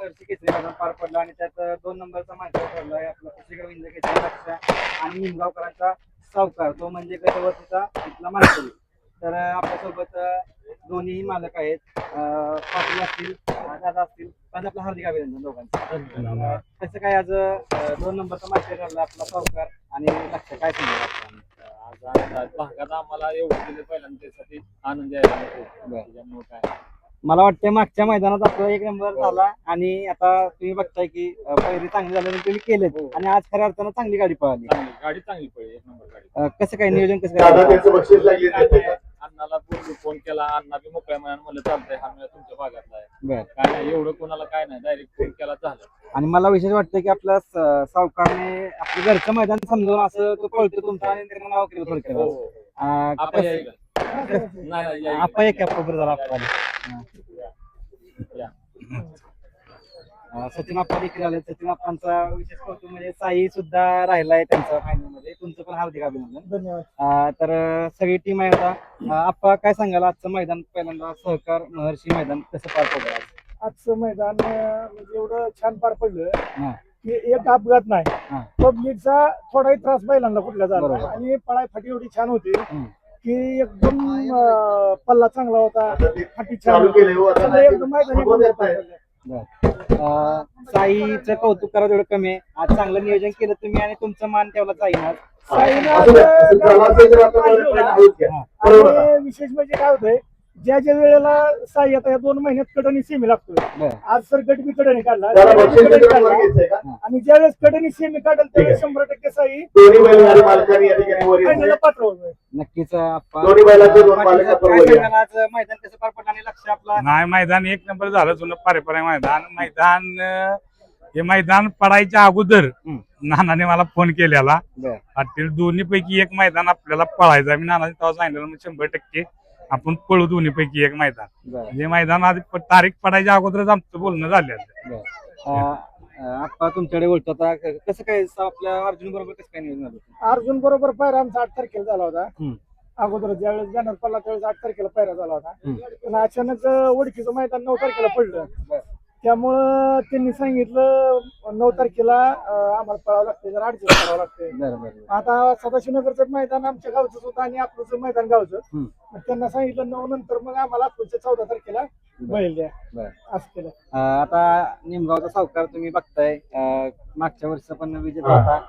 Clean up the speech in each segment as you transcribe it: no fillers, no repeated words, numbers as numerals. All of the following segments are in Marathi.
महर्षी केसरी मैदान पार पडलं आणि त्यात 2 नंबरचा मानकरी ठरला आहे आपला पुसेगाव इंद केसरी लक्ष आणि निमगावकरांचा सावकार तो म्हणजे गजवतीचा इथला मानकरी. तर आपल्यासोबत दोन्ही मालक आहेत, पाटील असतील, दादा असतील. पण आपलं हार्दिक अभिनंदन दोघांचं. कसं काय आज 2 नंबरचा मानकरी ठरला आपला सावकार आणि लक्ष, काय सांगितलं आज भागात आम्हाला एवढं दिलं पहिल्यांदा त्यासाठी आनंद यायला त्याच्यामुळे काय मला वाटतं मागच्या मैदानात आपला 1 नंबर झाला आणि आता तुम्ही बघताय की पहिली चांगली झाल्याने तुम्ही केलेत आणि आज खऱ्या अर्थानं चांगली गाडी पळाली. गाडी चांगली पडली, 1 नंबर गाडी. कसं काय नियोजन कसं काय अण्णाला फोन केला, अण्णा बी मोकळ्या मनानं म्हणलं चालतंय, हा मेळा तुमच्या भागातला आहे. काय नाही एवढं कोणाला काय नाही, डायरेक्ट फोन केला झालं. आणि मला विशेष वाटतं की आपल्या सावकारने आपलं घरचं मैदान समजून असं तो पळतो तुमचा आणि त्याचं नाव केलं थोडक्यात. आपण एक बरोबर झाला आपल्याला. सचिन आप्पा देखील आले. सचिन आप्पांचा विशेष कौतुक म्हणजे साई सुद्धा राहिलाय त्यांचा फायनल मध्ये. तुमचं पण हार्दिक अभिनंदन. धन्यवाद. तर सगळी टीम आहे आता. आप्पा काय सांगाल आजचं मैदान, पहिल्यांदा सहकार महर्षी मैदान कसं पार पडलं? आजचं मैदान म्हणजे एवढं छान पार पडलं हा की एक अपघात नाही. पब्लिकचा थोडाही त्रास बैलांना कुठला झाला बरोबर. आणि पळाई फाटी एवढी छान होती हम्म. की एकदम पल्ला चांगला होता, फाटी छान होती. सगळं एकदम मैदान एकदम पार पडलं. साईचं कौतुक करा तेवढं कमी आहे. आज चांगलं नियोजन केलं तुम्ही आणि तुमचं मान ठेवला साईनं आज. साईनं आणि विशेष म्हणजे काय होतंय, ज्या ज्या वेळेला साई आता या 2 महिन्यात कडणी सेमी लागतोय. आज सर गट बी कडणी काढला आणि ज्यावेळेस कडणी सेमी काढल त्यावेळेस 100% साई फायनलला पात्र होतोय. नक्कीच आप्पा. आज मैदान कसं पार पडलं आणि लक्ष आपला नाही मैदान 1 नंबर झालं. जुनं पारेपार मैदान हे मैदान पडायच्या अगोदर नानाने मला फोन केलेला. पाटील दोन्ही पैकी एक मैदान आपल्याला पळायचं. मी नानाने तेव्हा सांगितलं मग 100% आपण पळू दोन्ही पैकी एक मैदान. हे मैदान आधी तारीख पडायच्या अगोदरच आमचं बोलणं झालं. आप्पा तुमच्याकडे बोलतो आता कसं काय आपल्या अर्जुन बरोबर कसं काय नियोजन झालं? अर्जुन बरोबर पायरा आमचा 8 तारखेला झाला होता. अगोदर ज्यावेळेस बॅनर पडला त्यावेळेस 8 तारखेला पायरा झाला होता. पण अचानक ओळखीचं मैदान 9 तारखेला पडलं. त्यामुळं त्यांनी सांगितलं 9 तारखेला आम्हाला पळावं लागतंय, जरा ऍडजस्ट करावं लागतंय. आता सदाशिवनगरचं मैदान आमच्या गावचंच होतं आणि आपलं मैदान गावचं. त्यांना सांगितलं 9 नंतर मग आम्हाला पुढच्या 14 तारखेला बैल द्या, असं केलं. आता निमगावचा सावकार तुम्ही बघताय, मागच्या वर्षी पण विजय होता.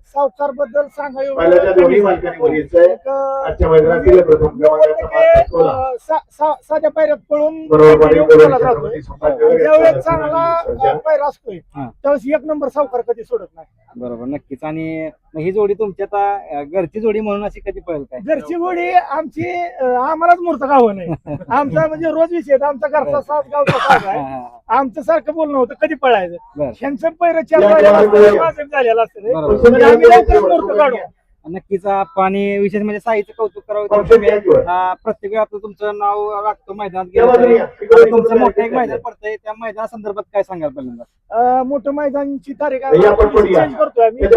सावकार बद्दल सांगा साध्या पायऱ्यात पळून ज्यावेळेस चांगला पायरा असतोय त्यावेळेस 1 नंबर सावकार कधी सोडत नाही. बरोबर, नक्कीच. आणि ही जोडी तुमची आता घरची जोडी म्हणून अशी कधी पळेल काय? घरची जोडी आमची आम्हालाच मूर्त गावं नाही. आमचा म्हणजे रोज विषय आमचा घरचा साथ गावचा साथ आहे. आमचं सारखं बोलणं होतं कधी पळायचं. ह्यांचं पहिलं 4 झालेलं असतं, आम्ही लवकर मूर्त काढू. नक्कीच. आणि विशेष म्हणजे साईचं कौतुक करावं. प्रत्येक वेळी आपलं तुमचं नाव लागतो मैदानात गेलं. तुमचं मोठं एक मैदान पडतंय, त्या मैदाना संदर्भात काय सांगाल पहिल्यांदा? मोठं मैदानची तारीख चेंज करतोय आम्ही.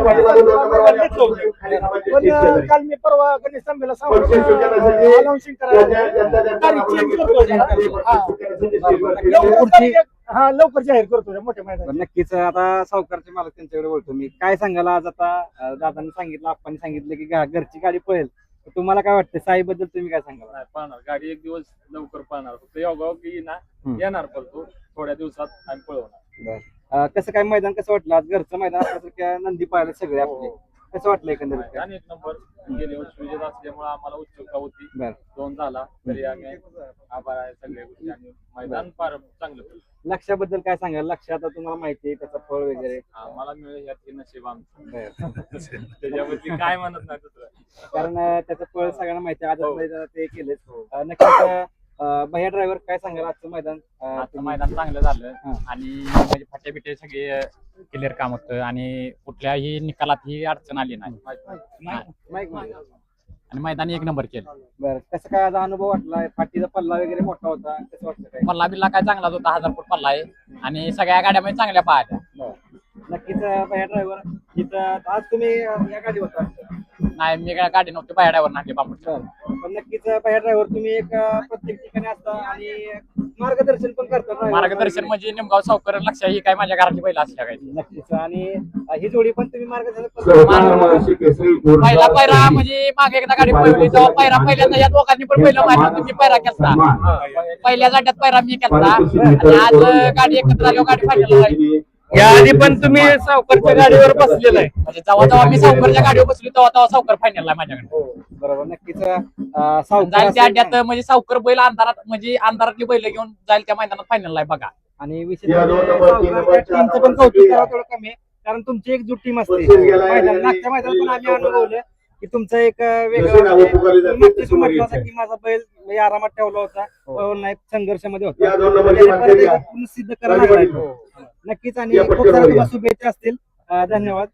पण काल मी परवा गणेश तांबेला सांगितलं अनाउन्सिंग करायला तारीख चेंज करतोय. हा लवकर जाहीर करतोय मोठ्या मैदान. नक्कीच. आता सावकारचे मालक त्यांच्याकडे बोलतो मी. काय सांगाल आज आता दादांनी सांगितलं, आपण सांगितलं की घरची गाडी पळेल, तुम्हाला काय वाटतं साई बद्दल तुम्ही काय सांगाल? पाहणार गाडी एक दिवस लवकर पाहणार, फक्त योगाव की ना येणार पळतो थोड्या दिवसात आम्ही पळवणार. कसं काय मैदान कसं वाटलं आज? घरचं मैदान असल्यासारख्या नंदी पाहायला सगळे आपले, कसं वाटलं एकंदरीत? 1 नंबर गेल्या वर्षी विजय असल्यामुळे आम्हाला उत्सुकता होती. 2 झाला तरी आम्ही आभार आहे सगळ्या गोष्टी आणि मैदान फार चांगलं. लक्षाबद्दल काय सांगाल? लक्ष आता तुम्हाला माहिती आहे त्याचं फळ वगैरे आम्हाला मिळेल यात नशीब आमचं. त्याच्यावरती काय म्हणत नाही दुसरं, कारण त्याचं फळ सगळ्यांना माहिती आहे. आज ते केलेच. नक्कीच. भैया ड्रायव्हर काय सांगाल आजचं मैदान? आजचं मैदान चांगलं झालं आणि म्हणजे फाटे बिटे सगळे क्लिअर काम होतं आणि कुठल्याही निकालात ही अडचण आली नाही आणि मैदान 1 नंबर केलं. बरं, कसं काय आज अनुभव वाटला? फाटीचा पल्ला वगैरे मोठा होता, कसं वाटलं काय? पल्ला बिल्ला काय चांगलाच होता, 1000 फूट पल्ला आहे आणि सगळ्या गाड्यामध्ये चांगल्या पाहिल्या. नक्कीच. भैया ड्रायव्हर इथं आज तुम्ही या गाडी होता? नाही, मी गाडी नव्हती बाहेरवर नाटली बांबूड. पण नक्कीच भैया ड्रायव्हर तुम्ही एक प्रत्येक ठिकाणी असता आणि मार्गदर्शन पण करतात ना. मार्गदर्शन म्हणजे निमगाव सावकर लक्ष ही काय माझ्या घरातली बैल असल्या काय नक्कीच. आणि ही जोडी पण तुम्ही मार्गदर्शन पहिला पैरा म्हणजे मागे एकदा गाडी पळवली तेव्हा पैरा पहिल्यांदा या दोघांनी पण पहिला माहिती तुम्ही पैरा केलता पहिल्या जाट्यात पैरा मी केलता आणि आज गाडी एकत्र झाली गाडी फायनल झाली. या आधी पण तुम्ही सावकारच्या गाडीवर बसलेला आहे. म्हणजे जेव्हा मी सावकरच्या गाडीवर बसली तेव्हा सावकर फायनल आहे माझ्याकडे. बरोबर. नक्कीच. जाईल त्या अड्ड्यात म्हणजे सावकर बैल अंधारात म्हणजे अंधारातली बैल घेऊन जाईल त्या मैदानात फायनल आहे बघा. आणि विशेष म्हणजे टीमचं पण कौतुक करावं थोडं कमी आहे, कारण तुमची एक जुट टीम असते मागच्या मैदानात पण आम्ही अनुभवलं की तुमचं एक वेगळं म्हणजे मागच्या म्हटलं होतं की माझा बैल म्हणजे आरामात ठेवला होता, पळवला नाही, संघर्षामध्ये होता. परत एकदा पूर्ण सिद्ध करणार आहे. नक्कीच. आणि खूप साऱ्या तुम्हाला शुभेच्छा असतील. धन्यवाद.